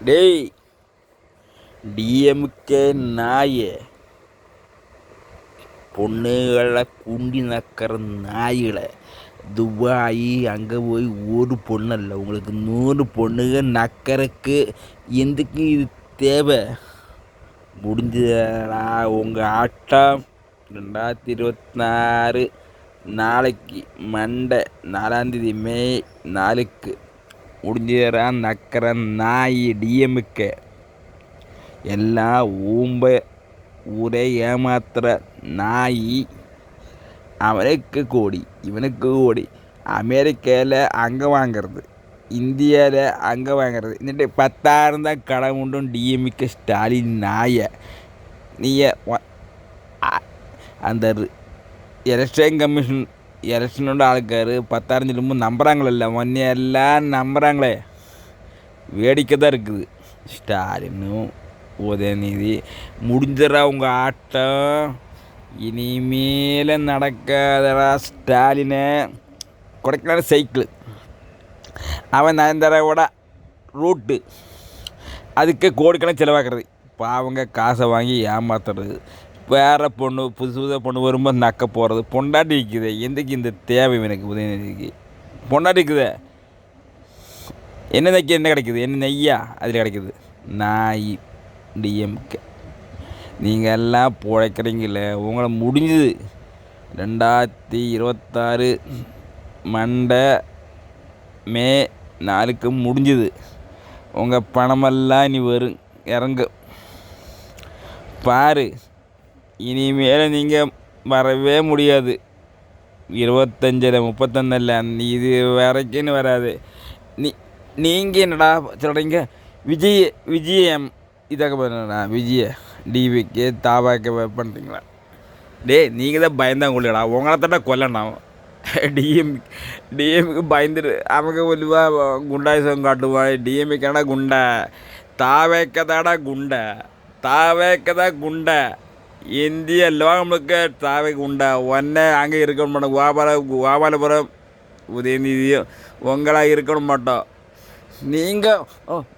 டேய், டிஎம்கே நாயே, பொண்ணுகளை குண்டி நக்கிற நாய்களை, துபாய் அங்கே போய் ஒரு பொண்ணு இல்லை, உங்களுக்கு 100 பொண்ணுங்க நக்கறக்கு எதுக்கு இது தேவை? முடிஞ்சதா உங்கள் ஆட்டம்? 2026 நாளைக்கு மண்டை 4ஆம் தேதி மே 4க்கு முடிஞ்சதா நக்கிற நாய் டிஎம்கே எல்லாம் ஊம்ப ஊரே ஏமாத்துற நாய். அவனுக்கு கோடி இவனுக்கு கோடி, அமெரிக்காவில் அங்கே வாங்கிறது, இந்தியாவில் அங்கே வாங்கிறது, இன்னிட்டு 10,000 தான் கடன் உண்டும் டிஎம்கே ஸ்டாலின் நாயை. நீங்கள் அந்த எலெக்ஷன் கமிஷன் எலெக்ஷனோட ஆளுக்கார் 10,000 சொல்லும்போது நம்புகிறாங்களல்ல, ஒன்னே எல்லாம் நம்புகிறாங்களே, வேடிக்கை தான் இருக்குது. ஸ்டாலினும் உதயநிதி முடிஞ்சிடறா உங்கள் ஆட்டம், இனிமேல் நடக்காதடா. ஸ்டாலினை கொடைக்கானல் சைக்கிள், அவன் நயன்தாராவோட ரூட்டு, அதுக்கு கோடிக்கணக்கு செலவாக்குறது, பாவங்க காசை வாங்கி ஏமாத்துறது, வேறு பொண்ணு புதுசு புதுசாக பொண்ணு வரும்போது நக்க போகிறது. பொண்டாட்டி இருக்குது, எதுக்கு இந்த தேவை எனக்கு? உதயநிதிக்கு பொண்டாட்டி இருக்குது, என்ன தைக்க என்ன கிடைக்குது? என்ன நெய்யா அதில் கிடைக்குது? நாய் டிஎம்கே நீங்கள் எல்லாம் பிழைக்கிறீங்களே, உங்களை முடிஞ்சுது. 2026 மண்டை மே 4க்கு முடிஞ்சுது. உங்கள் பணமெல்லாம் இனி வரும் இறங்கு பாரு. இனிமேல் நீங்கள் வரவே முடியாது. 25 31 இது வரைக்குன்னு வராது. நீங்கள் என்னடா சொல்கிறீங்க? விஜயம் இதாக பண்ணா விஜய டிவிக்கு தாபாக்க பண்ணுறீங்களா? நீங்கள் தான் பயந்தாங்க கொள்ளடா, உங்களை தாண்டா கொல்லணும். டிஎம்க்கு பயந்துட்டு அவங்க ஒல்லுவா குண்டாயுசம் காட்டுவான். டிஎம்கேடா குண்டை, தாவேக்கதாடா குண்டை, தாவேக்கதான் குண்டை. இந்திய லோகமுழுக்க தாவை குண்டை. ஒன்னே அங்கே இருக்கணும் மாட்டோம். கோபாலபுரம் உதயநிதியும் உங்களாக இருக்கணும் மாட்டோம். நீங்கள்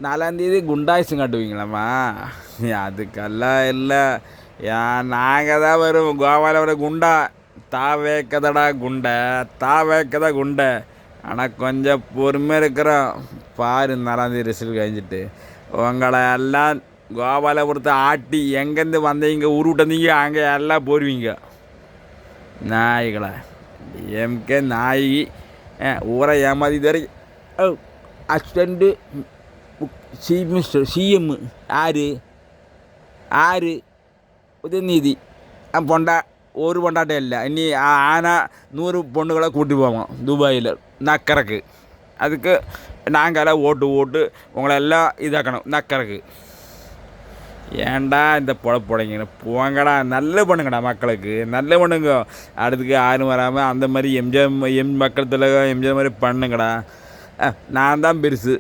4ஆம் தேதி குண்டாயுசம் காட்டுவீங்களாம்மா? அதுக்கெல்லாம் இல்லை, நாங்கள் தான் வரும். கோபாலபுரம் குண்டா, தாவேக்கதடா குண்டை, தாவேக்கதா குண்டை. ஆனால் கொஞ்சம் பொறுமையாக இருக்கிறோம் பாரு. 4ஆம் தேதி ரிசல்ட் கழிஞ்சிட்டு உங்களை எல்லாம் கோபாலபுரத்தை ஆட்டி எங்கேருந்து வந்தீங்க உருவிட்டந்தீங்க அங்கே எல்லாம் போடுவீங்க நாய்களை. எம்கே நாய் ஊரை ஏமாதி தர அசிஸ்டண்ட்டு சிஎம் ஆறு உதயநிதி ஒரு பொண்டாட்டம் இல்லை. இனி ஆனால் 100 பொண்ணுகளை கூட்டி போவோம் துபாயில் நக்கறக்கு. அதுக்கு நாங்களாம் ஓட்டு உங்களை எல்லாம் இதாக்கணும் நக்கறக்கு. ஏன்டா இந்த பொழைங்க போங்கடா, நல்ல பண்ணுங்கடா, மக்களுக்கு நல்ல பண்ணுங்க. அடுத்துக்கு யாரும் வராமல் அந்த மாதிரி எம்ஜிஆர் மக்கள் தலைவர் எம்ஜிஆர் மாதிரி பண்ணுங்கடா. நான் தான் பெருசு,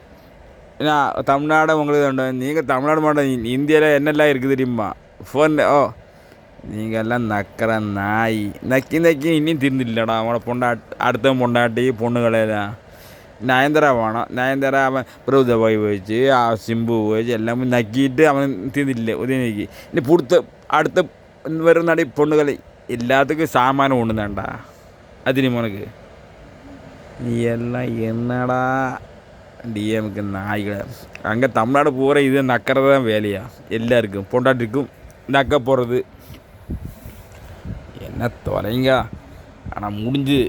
நான் தமிழ்நாடு உங்களுக்கு வேண்டும். நீங்கள் தமிழ்நாடு மாட்டோம், இந்தியாவில் என்னெல்லாம் இருக்குது தெரியுமா? ஃபோன் நீங்கள் எல்லாம் நக்கிற நாய். நக்கி இன்னும் திருந்தில்லடா. அவனை அடுத்த பொண்டாட்டி பொண்ணுகளெல்லாம் நயன்தாரா வேணும். நயன்தாரா அவன் பிரபுதபாய் போயிடுச்சு, சிம்பு போயிடுச்சு, எல்லாமே நக்கிட்டு அவன் திருந்தில்லை உதயநிதிக்கு. இன்னும் அடுத்த வரும் நடை பொண்ணுகளை எல்லாத்துக்கும் சாமானம் ஒன்று தான்டா. அது தெரியுமா உனக்கு? நீ எல்லாம் என்னடா டிஎம்க்கு நாய்களை. அங்கே தமிழ்நாடு பூரா இது நக்கிறது தான் வேலையா எல்லாருக்கும், பொண்டாட்டிக்கும் நக்க போகிறது. என்ன தொலைங்க. ஆனால் முடிஞ்சு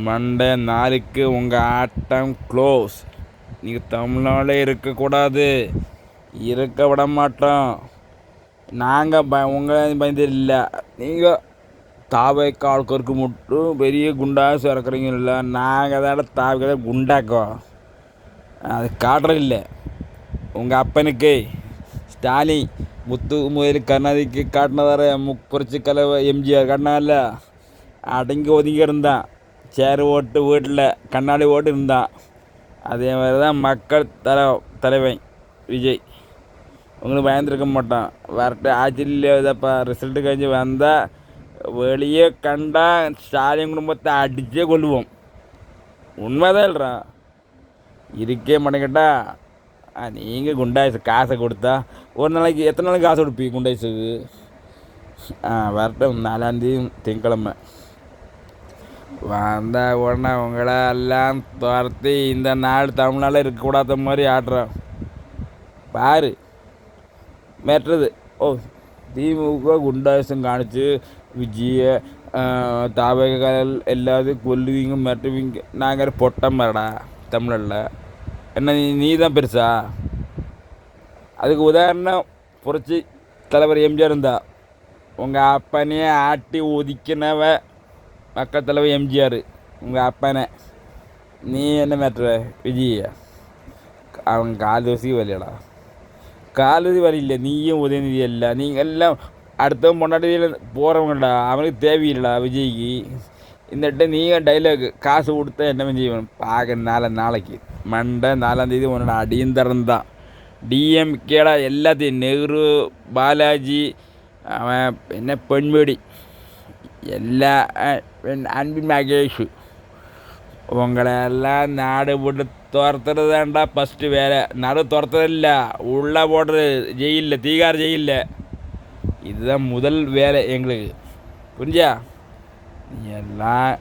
மண்டை 4க்கு உங்கள் ஆட்டம் க்ளோஸ். நீங்கள் தமிழ்நாடே இருக்கக்கூடாது, இருக்க விட மாட்டோம். நாங்கள் உங்களை பயந்து இல்லை. நீங்கள் தாவைக்கு ஆட்களுக்கு மட்டும் பெரிய குண்டாசு இறக்குறீங்கல்ல, நாங்கள் தான் தாவைக்கு தான் குண்டாக்கோம். அது காட்டுறதில்லை உங்கள் அப்பனுக்கு. ஸ்டாலின் முத்து முதல் கருணாநிதிக்கு காட்டினதார புரட்சி கலவை எம்ஜிஆர் காட்டினால அடங்கி ஒதுங்கி இருந்தான். சேர் ஓட்டு வீட்டில் கண்ணாடி ஓட்டு இருந்தான். அதே மாதிரி தான் மக்கள் தலைவன் விஜய். உங்களுக்கு பயந்துருக்க மாட்டான். வரட்டு ஆட்சியில் இதப்பா ரிசல்ட்டு கழிஞ்சு வந்தால் வெளியே கண்டா ஸ்டாலின் குடும்பத்தை அடித்தே கொள்ளுவோம். உண்மைதான் இல்லைடா, இருக்கே மாட்டேங்கிட்டா. நீங்கள் குண்டாய்ஸ் காசை கொடுத்தா ஒரு நாளைக்கு எத்தனை நாளைக்கு காசு கொடுப்பீங்க குண்டாய்ஸுக்கு? வரட்டும் 4ஆந்தேதி திங்கக்கிழமை வந்த உடனே உங்களை எல்லாம் துரத்தி இந்த நாடு தமிழ்நாட்டில் இருக்கக்கூடாத மாதிரி ஆடுறோம் பாரு. மேட்டுறது திமுக குண்டாயுசம் காணிச்சு விஜய தாவகங்கள் எல்லாத்தையும் கொல்லுவீங்க மிரட்டுவீங்க. நாங்கள் பொட்டம் வரடா தமிழில் என்ன நீ தான் பெருசா? அதுக்கு உதாரணம் புரட்சி தலைவர் எம்ஜிஆர் இருந்தா. உங்கள் அப்பனையே ஆட்டி ஒதுக்கினவ மக்கள் தலைவர் எம்ஜிஆர். உங்கள் அப்பனை நீ என்ன மேட்ரு விஜய? அவன் கால் தூசி வலியடா, கால் தூசி வலி இல்லை. நீயும் உதயநிதி இல்லை, நீங்கள் எல்லாம் அடுத்தவன் பொண்டாட்டியில் போகிறவங்கடா. அவனுக்கு தேவையில்லடா விஜய்க்கு. இந்த நீங்கள் டைலாக் காசு கொடுத்தா என்ன செய்வேன் பார்க்க. நாளைக்கு மண்டை 4ஆந்தேதி உன்னோட அடியும் திறந்தான். டிஎம்கேடா எல்லாத்தையும் நெஹ்ரு பாலாஜி அவன் என்ன பெண்மேடி எல்லா அன்பின் மகேஷ் உங்களை எல்லாம் நாடு போட்டு துரத்துறதாண்டா ஃபஸ்ட்டு வேலை. நாடு துரத்துறதில்ல, உள்ளே போடுறது ஜெயிலில், தீகார் ஜெயிலில். இதுதான் முதல் வேலை எங்களுக்கு, புரிஞ்சா? எல்லாம்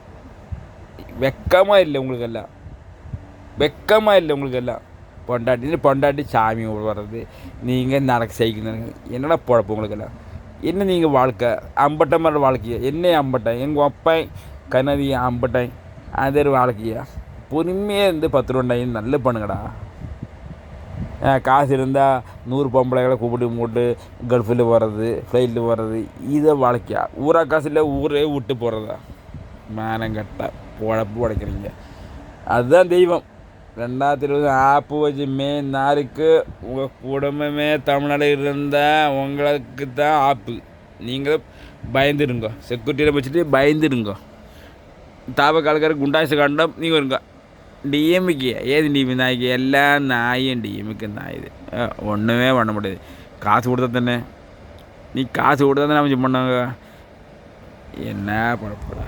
வெக்கமாக இல்லை உங்களுக்கெல்லாம், வெக்கமாக இல்லை உங்களுக்கெல்லாம். பொண்டாட்டி சாமி வர்றது நீங்கள் நடக்க செய்யணும். என்னடா பொழப்பு உங்களுக்கெல்லாம்? என்ன நீங்கள் வாழ்க்கை அம்பட்டை மாதிரி வாழ்க்கையா? என்ன அம்பட்டை? எங்கள் அப்பன் கனதி அம்பட்டை அது ஒரு வாழ்க்கையா? பொறுமையாக இருந்து 10 ரூபாய் நல்ல பண்ணுங்கடா. காசு இருந்தால் 100 பொம்பளைகளை கூப்பிட்டு போட்டு கல்ஃபில் போகிறது, ஃப்ளைட்டில் போகிறது, இதை வாழ்க்கையா? ஊரா காசு இல்லை ஊரே விட்டு போகிறதா? மேனங்கட்ட பொழப்பு உடைக்கிறீங்க. அதுதான் தெய்வம். 2020 ஆப்பு வச்சு மே 4க்கு உங்கள் குடும்பமே தமிழ்நாடு இருந்தால் உங்களுக்கு தான் ஆப்பு. நீங்களும் பயந்துடுங்க, செக்யூரிட்டியில் வச்சுட்டு பயந்துடுங்க. தாவக்காலக்கார குண்டாசு கண்டம் நீங்கள் இருங்க. டிஎம்கே ஏது டிஎம் நாய்க்கு எல்லாம் நாயும் டிஎம்கே நாய். இது ஒன்றுமே பண்ண முடியாது. காசு கொடுத்தா தானே, நீ காசு கொடுத்தா தானே அமைச்சு பண்ணாங்க. என்ன பழப்படா.